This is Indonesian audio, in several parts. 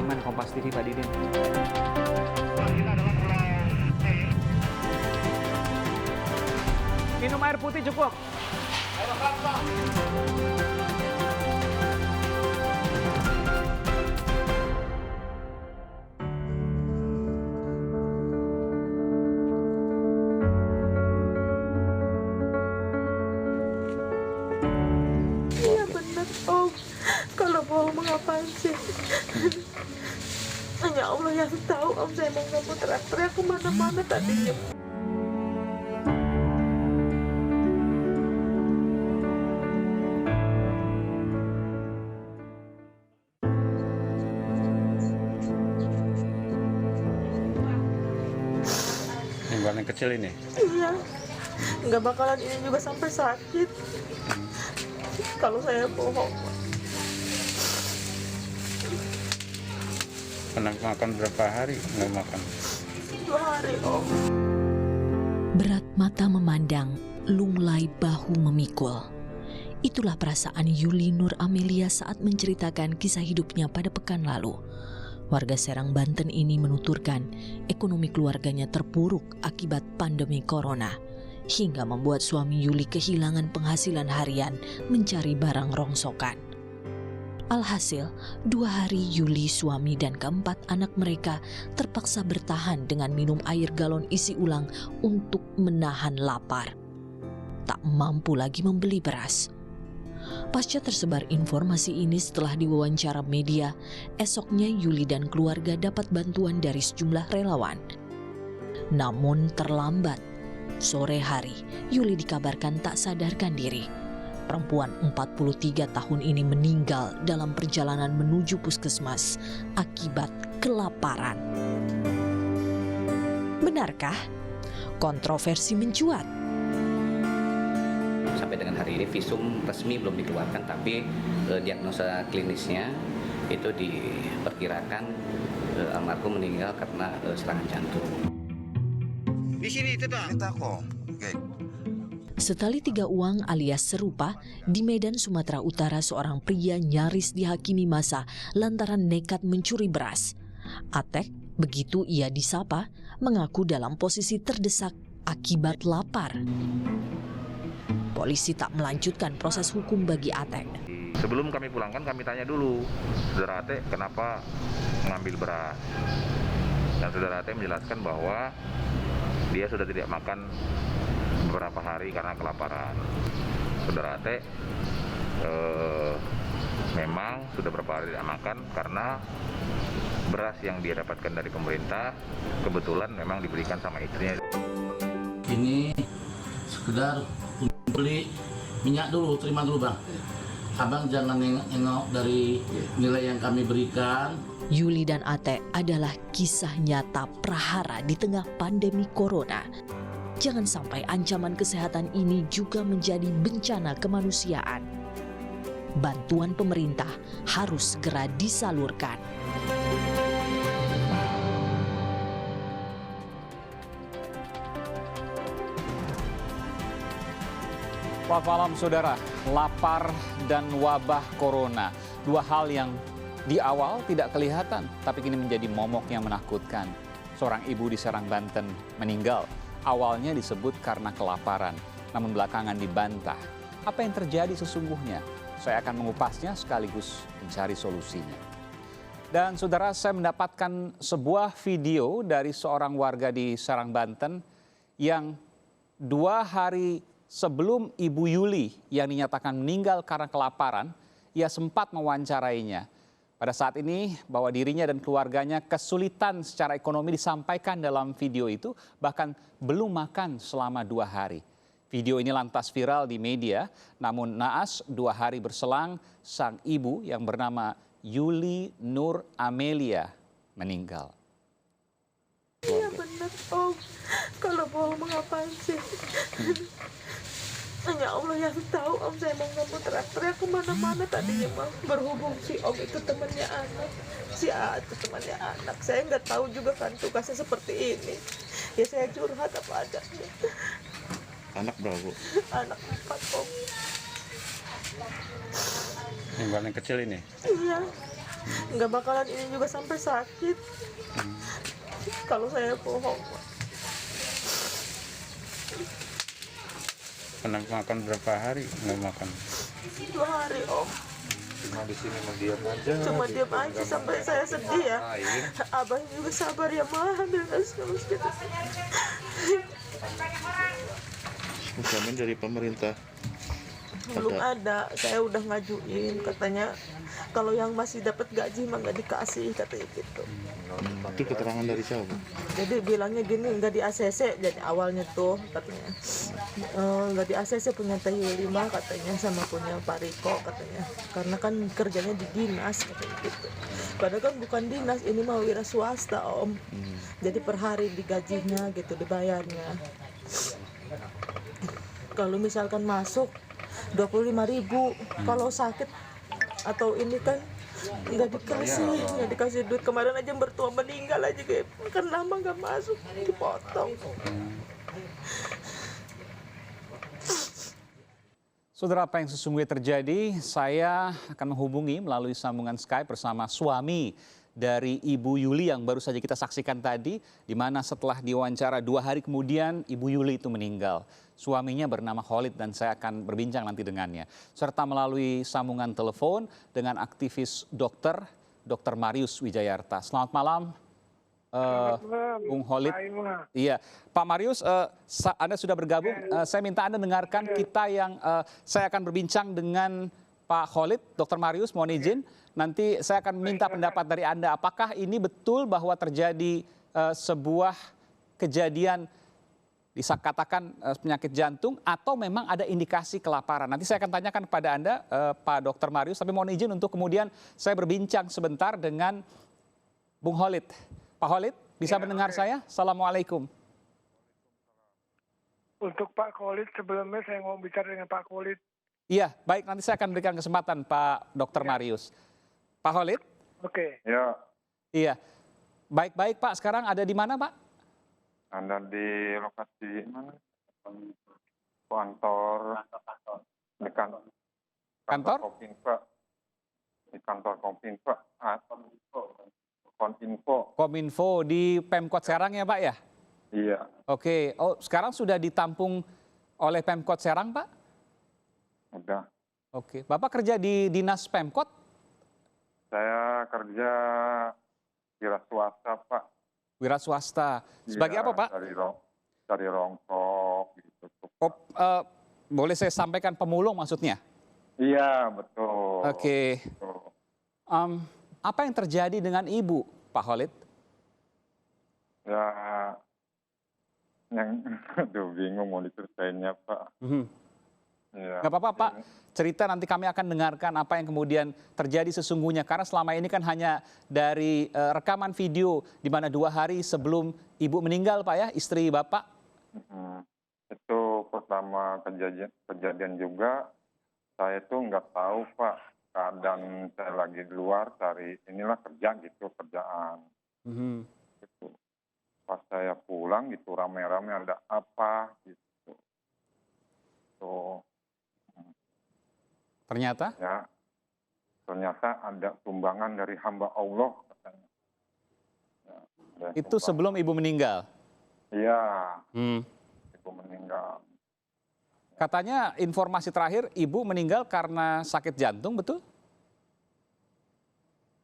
Sudirman, Kompas TV, Pak Didin. Minum air putih cukup. Iya benar Om, kalau bohong mengapa sih? Hanya Allah yang tahu Om, saya mau nggak mau teriak-teriak kemana-mana tadinya. Yang kecil ini? Iya, nggak bakalan ini juga sampai sakit. Kalau saya bohong. Pernah makan berapa hari nggak makan? 2 hari Om. Berat mata memandang, lunglai bahu memikul. Itulah perasaan Yuli Nur Amelia saat menceritakan kisah hidupnya pada pekan lalu. Warga Serang, Banten ini menuturkan ekonomi keluarganya terpuruk akibat pandemi corona, hingga membuat suami Yuli kehilangan penghasilan harian mencari barang rongsokan. Alhasil, 2 hari Yuli, suami dan keempat anak mereka terpaksa bertahan dengan minum air galon isi ulang untuk menahan lapar. Tak mampu lagi membeli beras. Pasca tersebar informasi ini setelah diwawancara media, esoknya Yuli dan keluarga dapat bantuan dari sejumlah relawan. Namun terlambat. Sore hari, Yuli dikabarkan tak sadarkan diri. Perempuan 43 tahun ini meninggal dalam perjalanan menuju puskesmas akibat kelaparan. Benarkah? Kontroversi mencuat. Sampai dengan hari ini visum resmi belum dikeluarkan, tapi diagnosa klinisnya itu diperkirakan almarhum meninggal karena serangan jantung. Di sini itu dah. Kita kok. Oke. Setali 3 uang alias serupa, di Medan, Sumatera Utara seorang pria nyaris dihakimi massa lantaran nekat mencuri beras. Atek, begitu ia disapa, mengaku dalam posisi terdesak akibat lapar. Polisi tak melanjutkan proses hukum bagi Atek. Sebelum kami pulangkan, kami tanya dulu, saudara Ate kenapa mengambil beras? Dan saudara Ate menjelaskan bahwa dia sudah tidak makan beberapa hari karena kelaparan. Saudara Ate memang sudah beberapa hari tidak makan karena beras yang dia dapatkan dari pemerintah kebetulan memang diberikan sama istrinya. Ini sekedar beli minyak dulu, terima dulu Bang. Abang jangan nengok dari nilai yang kami berikan. Yuli dan Ate adalah kisah nyata prahara di tengah pandemi corona. Jangan sampai ancaman kesehatan ini juga menjadi bencana kemanusiaan. Bantuan pemerintah harus segera disalurkan. Selamat malam saudara, lapar dan wabah corona. 2 hal yang di awal tidak kelihatan, tapi kini menjadi momok yang menakutkan. Seorang ibu di Serang, Banten meninggal. Awalnya disebut karena kelaparan, namun belakangan dibantah. Apa yang terjadi sesungguhnya? Saya akan mengupasnya sekaligus mencari solusinya. Dan saudara, saya mendapatkan sebuah video dari seorang warga di Serang, Banten yang 2 hari sebelum Ibu Yuli yang dinyatakan meninggal karena kelaparan, ia sempat mewawancarainya. Pada saat ini bahwa dirinya dan keluarganya kesulitan secara ekonomi disampaikan dalam video itu, bahkan belum makan selama 2 hari. Video ini lantas viral di media, namun naas 2 hari berselang sang ibu yang bernama Yuli Nur Amelia meninggal. Iya benar Om, kalau bohong mengapa sih? Hanya Allah yang tahu Om, saya mau nggak mau teriak-teriak kemana-mana tadinya Bang. Berhubung si Om itu temannya anak, si A itu temannya anak. Saya nggak tahu juga kan tugasnya seperti ini. Ya saya curhat apa adanya. Anak berapa Bu? Anak 4 Om. Yang paling kecil ini? Iya, nggak bakalan ini juga sampai sakit kalau saya bohong. Pernah makan berapa hari nggak makan? 2 hari Om, Cuma di sini mendiam aja. cuma diam aja sampai saya sedih ya. Air. Abah juga sabar ya mah, ambil nasi terus gitu. Jamin dari pemerintah. Belum ada, saya udah ngajuin, katanya kalau yang masih dapat gaji mah nggak dikasih, katanya gitu. Itu keterangan dari siapa? Jadi bilangnya gini, nggak di ACC, jadi awalnya tuh katanya nggak di ACC punya Teh Yuli mah katanya, sama punya Pak Riko katanya, karena kan kerjanya di dinas katanya gitu. Padahal kan bukan dinas, ini mah wira swasta Om. Jadi per hari digajinya gitu, dibayarnya. Kalau misalkan masuk 25.000, kalau sakit atau ini kan nggak dikasih duit. Kemarin aja mertua meninggal aja kayak kan lama nggak masuk, dipotong. Saudara, apa yang sesungguhnya terjadi? Saya akan menghubungi melalui sambungan Skype bersama suami dari Ibu Yuli yang baru saja kita saksikan tadi, di mana setelah diwawancara 2 hari kemudian Ibu Yuli itu meninggal. Suaminya bernama Khalid dan saya akan berbincang nanti dengannya. Serta melalui sambungan telepon dengan aktivis Dr. Marius Wijayarta. Selamat malam, Bung Khalid. Iya, Pak Marius, Anda sudah bergabung. Saya minta Anda dengarkan kita yang saya akan berbincang dengan Pak Khalid, Dr. Marius, mohon izin. Nanti saya akan minta pendapat dari Anda. Apakah ini betul bahwa terjadi sebuah kejadian disakatakan penyakit jantung atau memang ada indikasi kelaparan? Nanti saya akan tanyakan kepada Anda, Pak Dr. Marius. Tapi mohon izin untuk kemudian saya berbincang sebentar dengan Bung Khalid. Pak Khalid, bisa mendengar saya? Assalamualaikum. Untuk Pak Khalid, sebelumnya saya mau bicara dengan Pak Khalid. Iya, baik. Nanti saya akan berikan kesempatan Pak Dr. Marius. Pak Khalid? Oke. Ya, Iya. Baik-baik Pak, sekarang ada di mana Pak? Anda di lokasi mana? Kantor. Di Kantor? Kominfo. Di kantor Kominfo. Kominfo. Kominfo di Pemkot Serang ya Pak ya? Iya. Oke, oh sekarang sudah ditampung oleh Pemkot Serang Pak? Udah. Oke, Bapak kerja di Dinas Pemkot? Saya kerja wira swasta, Pak. Wira swasta. Sebagai Iya, apa Pak? Dari rongkok gitu. Oh, boleh saya sampaikan pemulung maksudnya? Iya, betul. Oke. Betul. Apa yang terjadi dengan Ibu, Pak Khalid? Ya, yang aduh bingung mau diceritainnya, Pak. Ya. Nggak apa-apa Pak, cerita nanti kami akan dengarkan apa yang kemudian terjadi sesungguhnya. Karena selama ini kan hanya dari rekaman video di mana 2 hari sebelum Ibu meninggal Pak ya, istri Bapak. Itu pertama kejadian juga, saya tuh nggak tahu Pak, keadaan saya lagi di luar cari inilah kerja gitu, kerjaan. Gitu. Pas saya pulang gitu rame-rame ada apa gitu. Tuh. Ternyata? Ya, ternyata ada sumbangan dari hamba Allah katanya. Ya, Itu sebelum Ibu meninggal? Iya, Ibu meninggal. Katanya informasi terakhir Ibu meninggal karena sakit jantung, betul?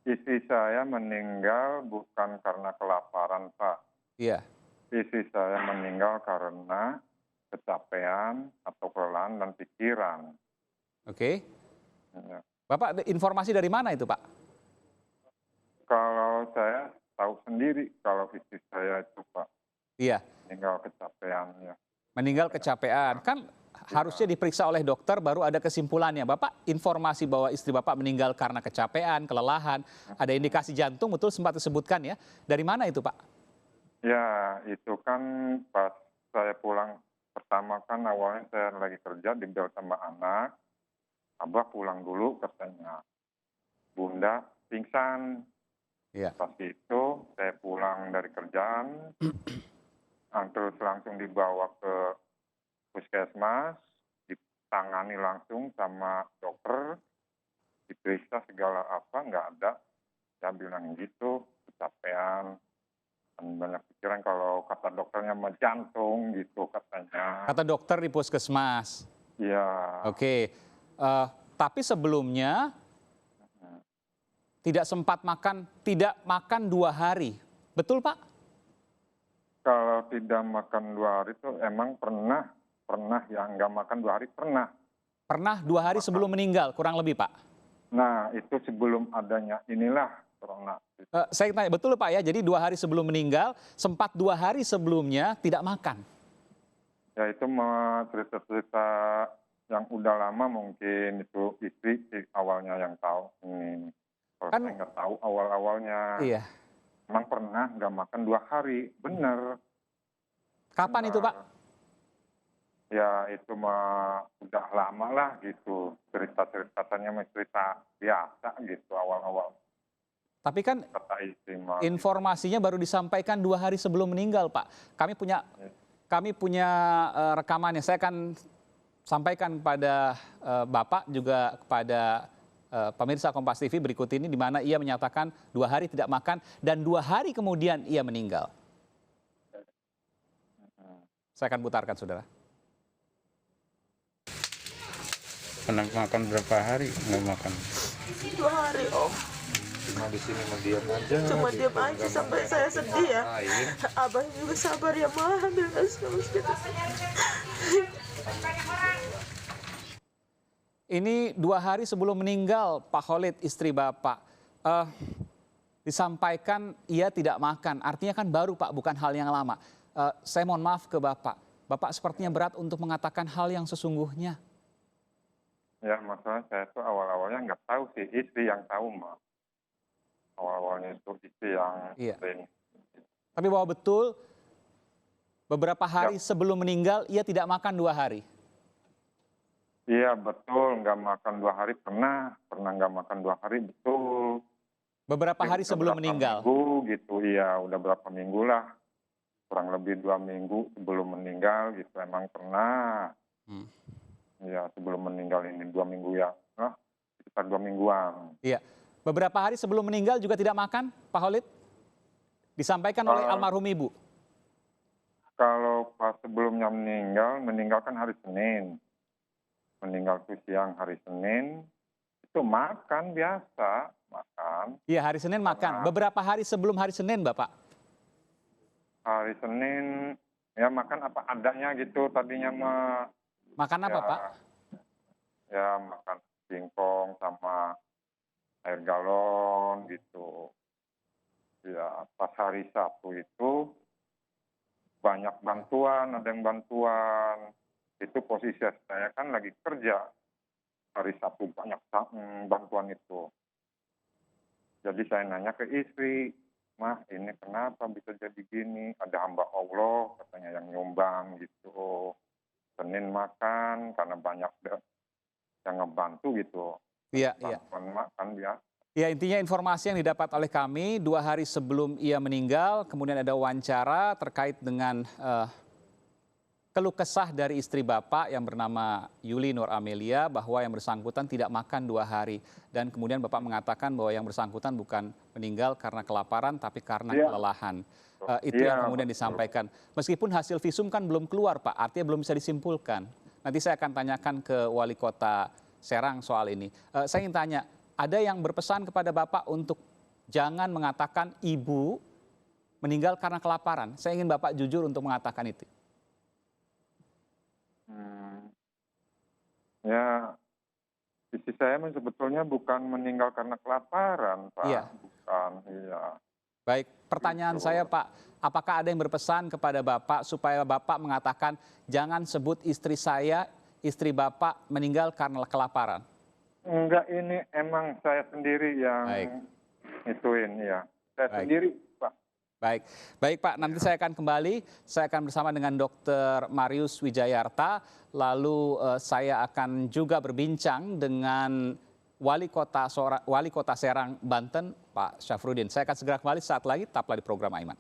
Istri saya meninggal bukan karena kelaparan, Pak. Iya. Istri saya meninggal karena kecapean atau kelelahan dan pikiran. Oke. Ya. Bapak informasi dari mana itu Pak? Kalau saya tahu sendiri kalau istri saya itu Pak Iya. meninggal kecapean ya. Meninggal kecapean. Kan harusnya diperiksa oleh dokter baru ada kesimpulannya. Bapak informasi bahwa istri Bapak meninggal karena kecapean, kelelahan, ada indikasi jantung, betul sempat disebutkan ya. Dari mana itu Pak? Ya, itu kan pas saya pulang pertama kan awalnya saya lagi kerja di bel sama anak. Abah pulang dulu katanya. Bunda pingsan. Iya. Pas itu saya pulang dari kerjaan. Terus langsung dibawa ke puskesmas. Ditangani langsung sama dokter. Diperiksa segala apa, nggak ada Saya bilang gitu, kecapean. Dan banyak pikiran kalau kata dokternya mah jantung gitu katanya. Kata dokter di puskesmas. Iya. Oke. Tapi sebelumnya tidak sempat makan, tidak makan 2 hari. Betul Pak? Kalau tidak makan 2 hari itu emang pernah ya nggak makan 2 hari pernah. Pernah 2 hari sebelum meninggal, kurang lebih Pak? Nah itu sebelum adanya inilah corona. Saya tanya, betul Pak ya, jadi 2 hari sebelum meninggal, sempat 2 hari sebelumnya tidak makan? Ya itu mah cerita-cerita yang udah lama mungkin itu istri awalnya yang tahu ini. Kalau Kan- saya nggak tahu awal-awalnya. Iya. Emang pernah nggak makan 2 hari, bener. Kapan itu Pak? Ya itu mah udah lama lah gitu. Cerita-ceritanya mah cerita biasa gitu awal-awal. Tapi kan Kata istri mah. informasinya baru disampaikan 2 hari sebelum meninggal Pak. Kami punya rekamannya. Saya akan sampaikan kepada Bapak juga kepada pemirsa Kompas TV berikut ini, di mana ia menyatakan 2 hari tidak makan dan 2 hari kemudian ia meninggal. Saya akan putarkan saudara. Pernah makan berapa hari nggak makan? 2 hari Om. Cuma di sini mau diam aja. Cuma gitu, diam aja nggak sampai mau saya sedih ya. ngapain. Abang juga sabar ya mah, ambil terus gitu. Ini 2 hari sebelum meninggal Pak Khalid, istri Bapak. Disampaikan ia tidak makan, artinya kan baru Pak, bukan hal yang lama. Saya mohon maaf ke Bapak. Bapak sepertinya berat untuk mengatakan hal yang sesungguhnya. Ya masalah saya tuh awal-awalnya nggak tahu sih, istri yang tahu mah. Awal-awalnya itu istri yang Iya. sering. Tapi bahwa betul beberapa hari sebelum meninggal ia tidak makan 2 hari. Iya betul, nggak makan 2 hari pernah nggak makan 2 hari betul. Beberapa hari Udah sebelum berapa meninggal. Minggu gitu, iya udah berapa minggu lah. Kurang lebih 2 minggu sebelum meninggal gitu, emang pernah. Iya sebelum meninggal ini 2 minggu ya, sekitar 2 mingguan. Iya. Beberapa hari sebelum meninggal juga tidak makan, Pak Khalid? Disampaikan oleh almarhum Ibu. Kalau pas sebelumnya meninggal kan hari Senin. Meninggal tuh siang hari Senin, itu makan biasa, makan. Iya, hari Senin makan. Beberapa hari sebelum hari Senin, Bapak? Hari Senin, ya makan apa adanya gitu, tadinya mah. Makan apa, ya, Pak? Ya makan singkong sama air galon gitu. Ya pas hari Sabtu itu banyak bantuan, ada yang bantuan. Itu posisi saya kan lagi kerja. Hari Sabtu banyak bantuan itu. Jadi saya nanya ke istri, "Mah ini kenapa bisa jadi gini? Ada hamba Allah katanya yang nyumbang gitu. Senin makan karena banyak yang ngebantu gitu." Iya, iya. Bantuan makan ya. Ya, intinya informasi yang didapat oleh kami 2 hari sebelum ia meninggal, kemudian ada wawancara terkait dengan keluh kesah dari istri Bapak yang bernama Yuli Nur Amelia bahwa yang bersangkutan tidak makan 2 hari. Dan kemudian Bapak mengatakan bahwa yang bersangkutan bukan meninggal karena kelaparan tapi karena kelelahan. Itu yang kemudian disampaikan. Meskipun hasil visum kan belum keluar Pak, artinya belum bisa disimpulkan. Nanti saya akan tanyakan ke Wali Kota Serang soal ini. Saya ingin tanya, ada yang berpesan kepada Bapak untuk jangan mengatakan ibu meninggal karena kelaparan. Saya ingin Bapak jujur untuk mengatakan itu. Ya, istri saya sebetulnya bukan meninggal karena kelaparan, Pak. Iya. Bukan, iya. Baik, pertanyaan saya Pak, apakah ada yang berpesan kepada Bapak supaya Bapak mengatakan jangan sebut istri saya, istri Bapak meninggal karena kelaparan? Enggak, ini emang saya sendiri yang ituin ya. Saya sendiri, Pak. Baik Pak, nanti saya akan kembali, saya akan bersama dengan Dr. Marius Wijayarta, lalu saya akan juga berbincang dengan Wali Kota Serang, Banten, Pak Syafruddin. Saya akan segera kembali saat lagi, tetaplah di program Aiman.